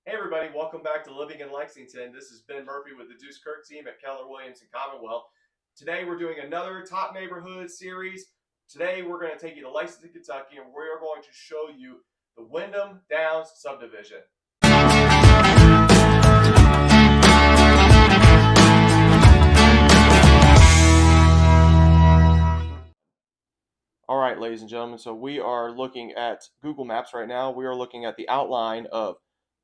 Hey everybody, welcome back to Living in Lexington. This is Ben Murphy with the Deuce Kirk team at Keller Williams and Commonwealth. Today we're doing another Top Neighborhood series. Today we're going to take you to Lexington, Kentucky, and we are going to show you the Wyndam Downs subdivision. All right, ladies and gentlemen, so we are looking at Google Maps right now. We are looking at the outline of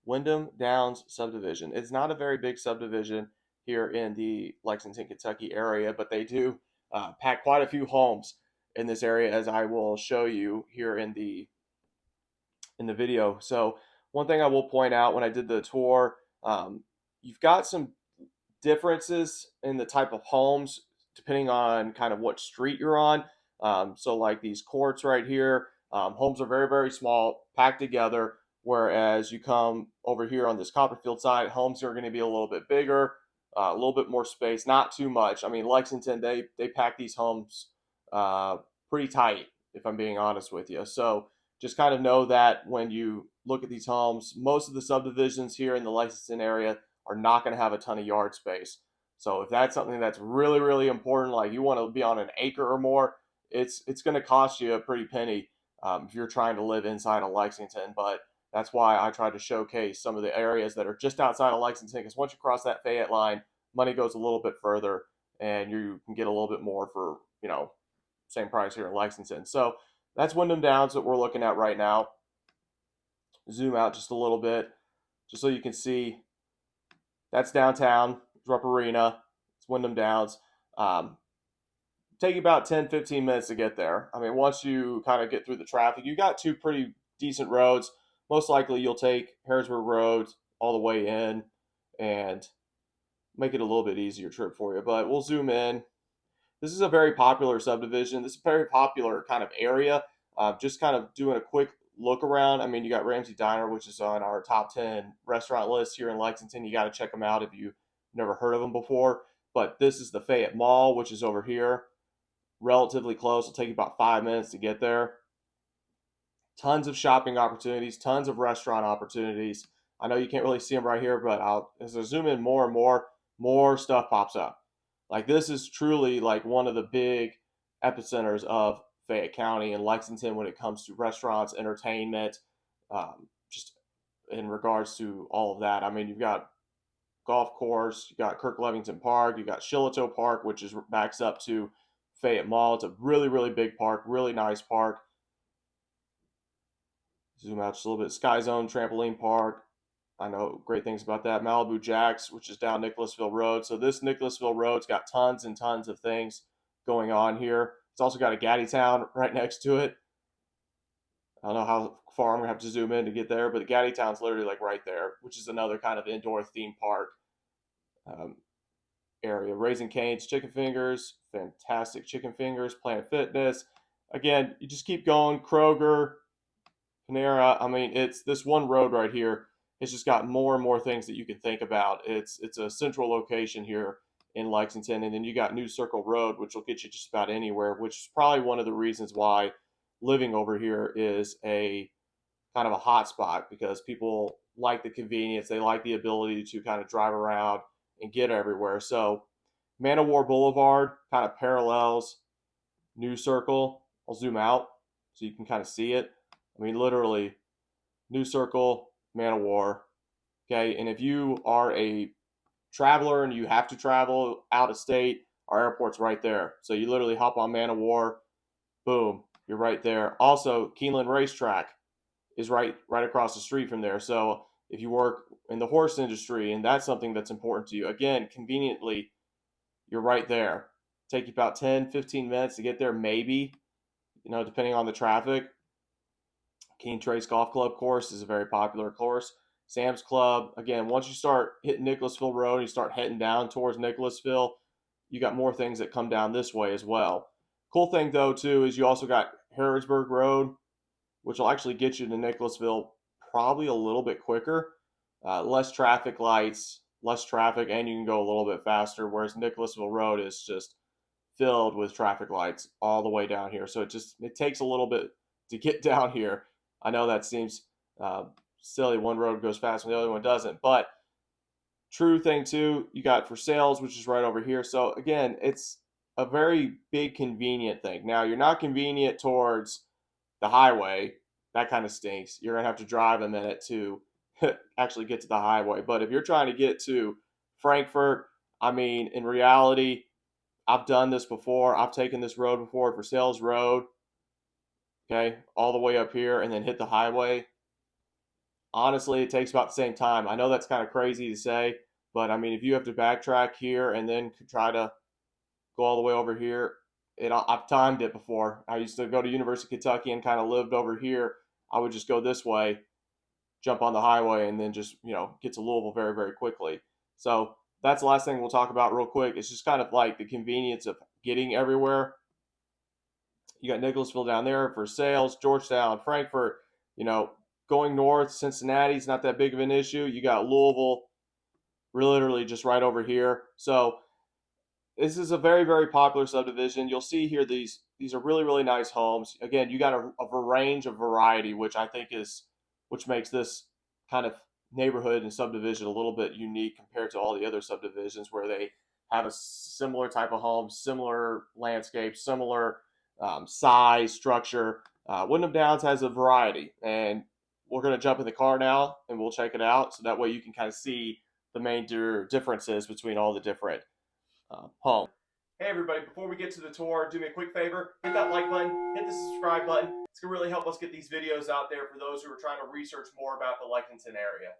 Wyndam Downs subdivision. It's not a very big subdivision here in the Lexington, Kentucky area, but they do pack quite a few homes in this area, as I will show you here in the video. So one thing I will point out when I did the tour, you've got some differences in the type of homes depending on kind of what street you're on. So like these courts right here, homes are very, very small, packed together. Whereas you come over here on this Copperfield side, homes are going to be a little bit bigger, a little bit more space, not too much. I mean, Lexington, they pack these homes uh, pretty tight, if I'm being honest with you. So just kind of know that when you look at these homes, most of the subdivisions here in the Lexington area are not going to have a ton of yard space. So if that's something that's really, really important, like you want to be on an acre or more, it's going to cost you a pretty penny if you're trying to live inside of Lexington. But that's why I tried to showcase some of the areas that are just outside of Lexington, because once you cross that Fayette line, money goes a little bit further, and you can get a little bit more for same price here in Lexington. So that's Wyndham Downs that we're looking at right now. Zoom out just a little bit, just so you can see that's downtown, Rupp Arena. It's Wyndham Downs. Um, Take you about 10, 15 minutes to get there. I mean, once you kind of get through the traffic, you got two pretty decent roads. Most likely you'll take Harrisburg Road all the way in and make it a little bit easier trip for you. But we'll zoom in. This is a very popular subdivision. This is a very popular kind of area. Just kind of doing a quick look around. I mean, you got Ramsey Diner, which is on our top 10 restaurant list here in Lexington. You got to check them out if you've never heard of them before. But this is the Fayette Mall, which is over here, relatively close. It'll take you about 5 minutes to get there. Tons of shopping opportunities, tons of restaurant opportunities. I know you can't really see them right here, but as I zoom in more and more stuff pops up. Like this is truly like one of the big epicenters of Fayette County and Lexington when it comes to restaurants, entertainment, just in regards to all of that. I mean, you've got golf course, you got Kirk Levington Park, you got Shiloh Park, which is backs up to Fayette Mall. It's a really, really big park, really nice park. Zoom out just a little bit. Sky Zone Trampoline Park. I know great things about that. Malibu Jacks, which is down Nicholasville Road. So this Nicholasville Road's got tons and tons of things going on here. It's also got a Gaddy Town right next to it. I don't know how far I'm gonna have to zoom in to get there, but the Gaddy Town's literally like right there, which is another kind of indoor theme park um, area. Raising Cane's Chicken Fingers, fantastic chicken fingers. Planet Fitness. Again, you just keep going. Kroger, Panera. I mean, it's this one road right here. It's just got more and more things that you can think about. It's a central location here in Lexington, and then you got New Circle Road, which will get you just about anywhere. Which is probably one of the reasons why living over here is a kind of a hot spot, because people like the convenience. They like the ability to kind of drive around and get everywhere. So Man of War Boulevard kind of parallels New Circle. I'll zoom out so you can kind of see it. I mean, literally, New Circle, Man of War. Okay, and if you are a traveler and you have to travel out of state, our airport's right there. So you literally hop on Man of War, boom, you're right there. Also, Keeneland Racetrack is right across the street from there. So if you work in the horse industry and that's something that's important to you, again, conveniently, you're right there. Take you about 10, 15 minutes to get there, maybe, depending on the traffic. Keene Trace Golf Club course is a very popular course. Sam's Club, again, once you start hitting Nicholasville Road and you start heading down towards Nicholasville, you got more things that come down this way as well. Cool thing, though, too, is you also got Harrisburg Road, which will actually get you to Nicholasville probably a little bit quicker. Less traffic lights, less traffic, and you can go a little bit faster, whereas Nicholasville Road is just filled with traffic lights all the way down here. So it takes a little bit to get down here. I know that seems silly. One road goes fast and the other one doesn't. But true thing too, you got for sales, which is right over here. So again, it's a very big convenient thing. Now you're not convenient towards the highway. That kind of stinks. You're gonna have to drive a minute to actually get to the highway. But if you're trying to get to Frankfurt, I mean, in reality, I've done this before. I've taken this road before for Sales Road, okay, all the way up here and then hit the highway. Honestly, it takes about the same time. I know that's kind of crazy to say, but I mean, if you have to backtrack here and then try to go all the way over here, I've timed it before. I used to go to University of Kentucky and kind of lived over here. I would just go this way, jump on the highway, and then just get to Louisville very very quickly. So that's the last thing we'll talk about real quick. It's just kind of like the convenience of getting everywhere. You got Nicholasville down there for sales, Georgetown, Frankfurt. You know, going north, Cincinnati's not that big of an issue. You got Louisville, literally just right over here. So this is a very very popular subdivision. You'll see here these are really really nice homes. Again, you got a range of variety, which I think is which makes this kind of neighborhood and subdivision a little bit unique compared to all the other subdivisions where they have a similar type of home, similar landscape, similar size, structure. Wyndam Downs has a variety, and we're going to jump in the car now and we'll check it out so that way you can kind of see the major differences between all the different home. Hey everybody, before we get to the tour, do me a quick favor, hit that like button, hit the subscribe button. It's going to really help us get these videos out there for those who are trying to research more about the Lexington area.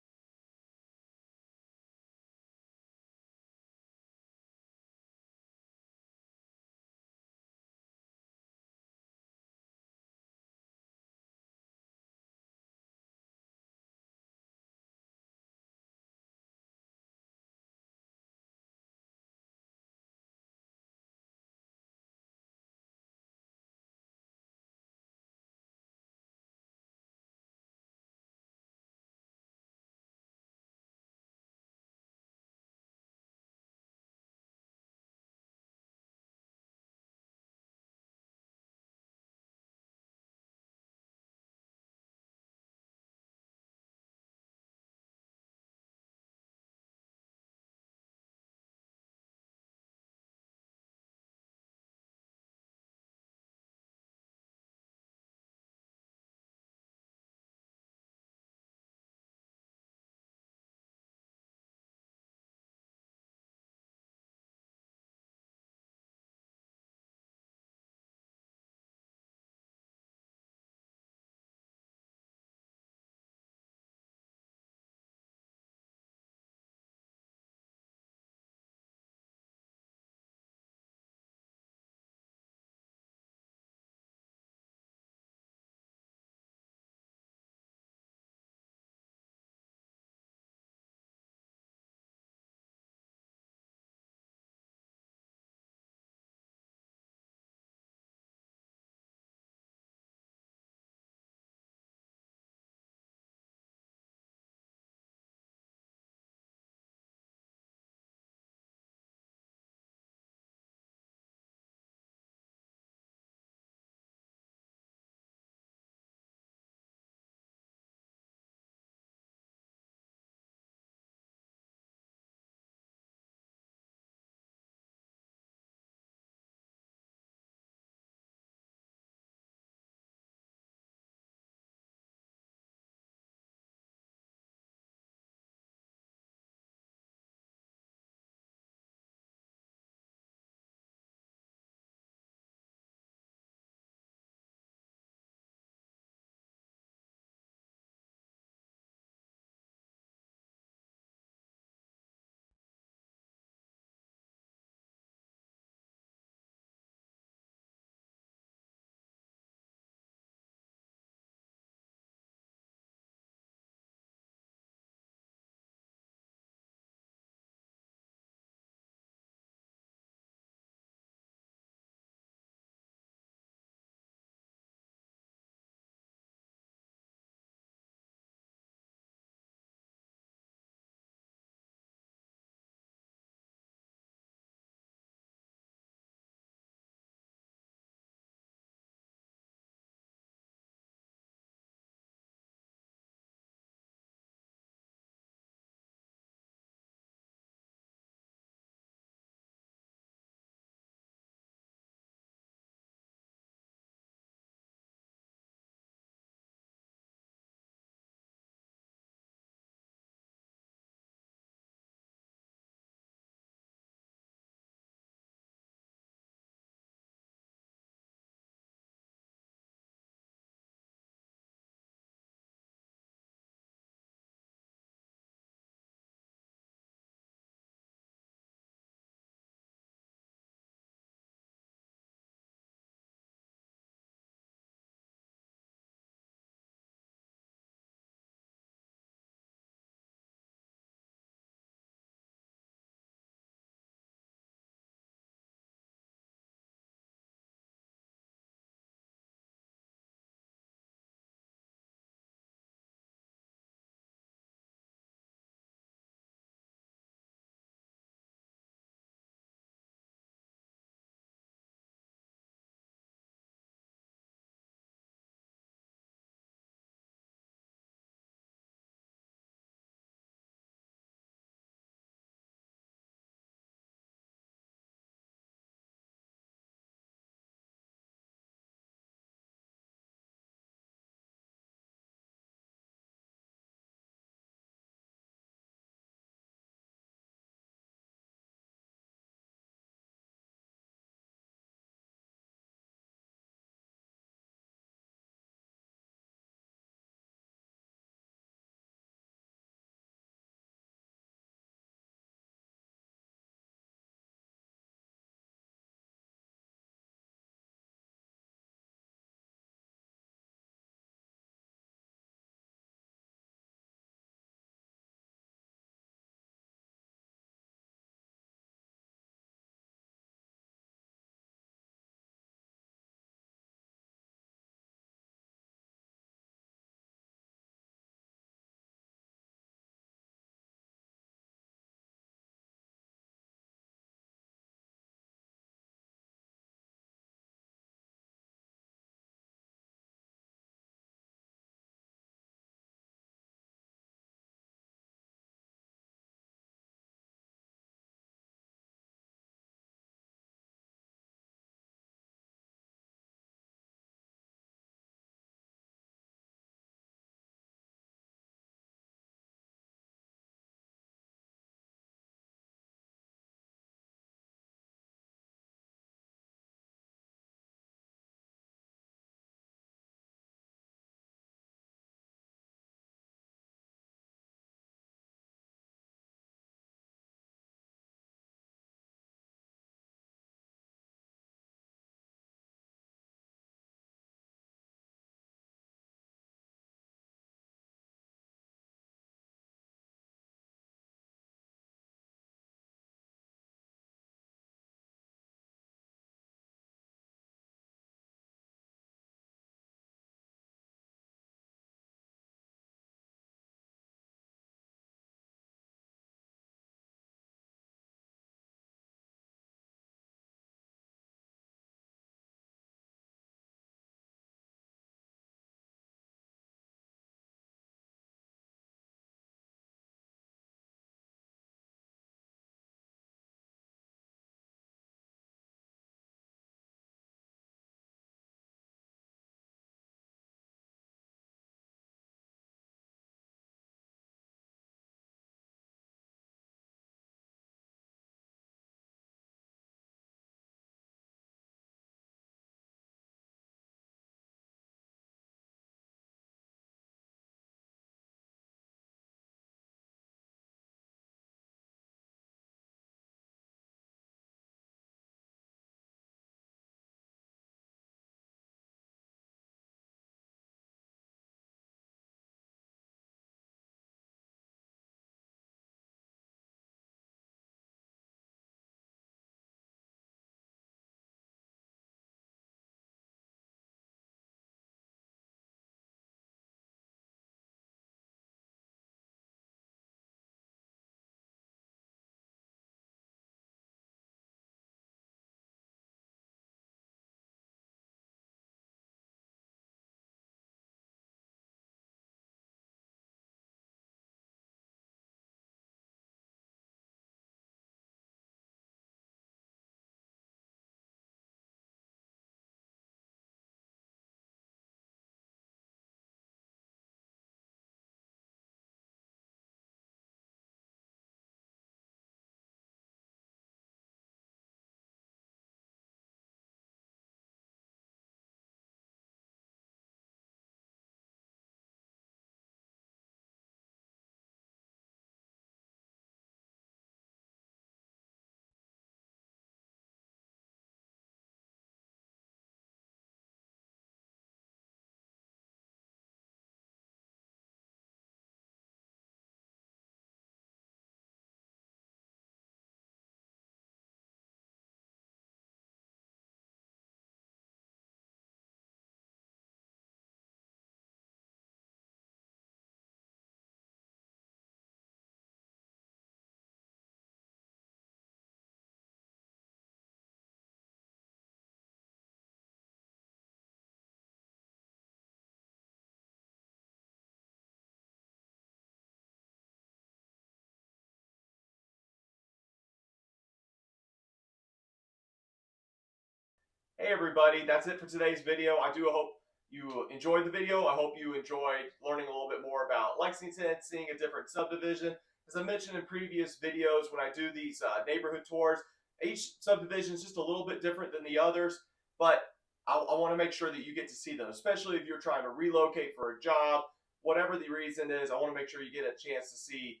Hey everybody, that's it for today's video. I do hope you enjoyed the video. I hope you enjoyed learning a little bit more about Lexington, seeing a different subdivision. As I mentioned in previous videos, when I do these neighborhood tours, each subdivision is just a little bit different than the others, but I want to make sure that you get to see them, especially if you're trying to relocate for a job, whatever the reason is. I want to make sure you get a chance to see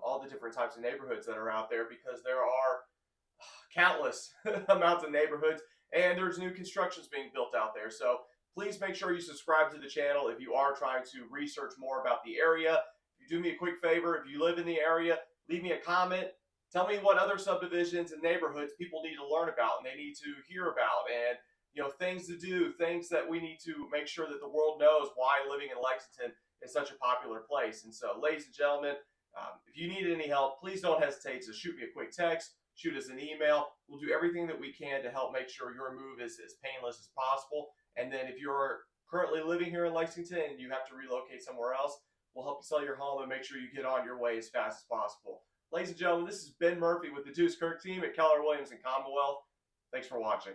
all the different types of neighborhoods that are out there, because there are countless amounts of neighborhoods, and there's new constructions being built out there. So please make sure you subscribe to the channel if you are trying to research more about the area. If you do me a quick favor, if you live in the area, leave me a comment. Tell me what other subdivisions and neighborhoods people need to learn about and they need to hear about, and things to do, things that we need to make sure that the world knows why living in Lexington is such a popular place. And so, ladies and gentlemen, if you need any help, please don't hesitate to shoot me a quick text, shoot us an email. We'll do everything that we can to help make sure your move is as painless as possible. And then if you're currently living here in Lexington and you have to relocate somewhere else, we'll help you sell your home and make sure you get on your way as fast as possible. Ladies and gentlemen, this is Ben Murphy with the Deuce Kirk team at Keller Williams and Commonwealth. Thanks for watching.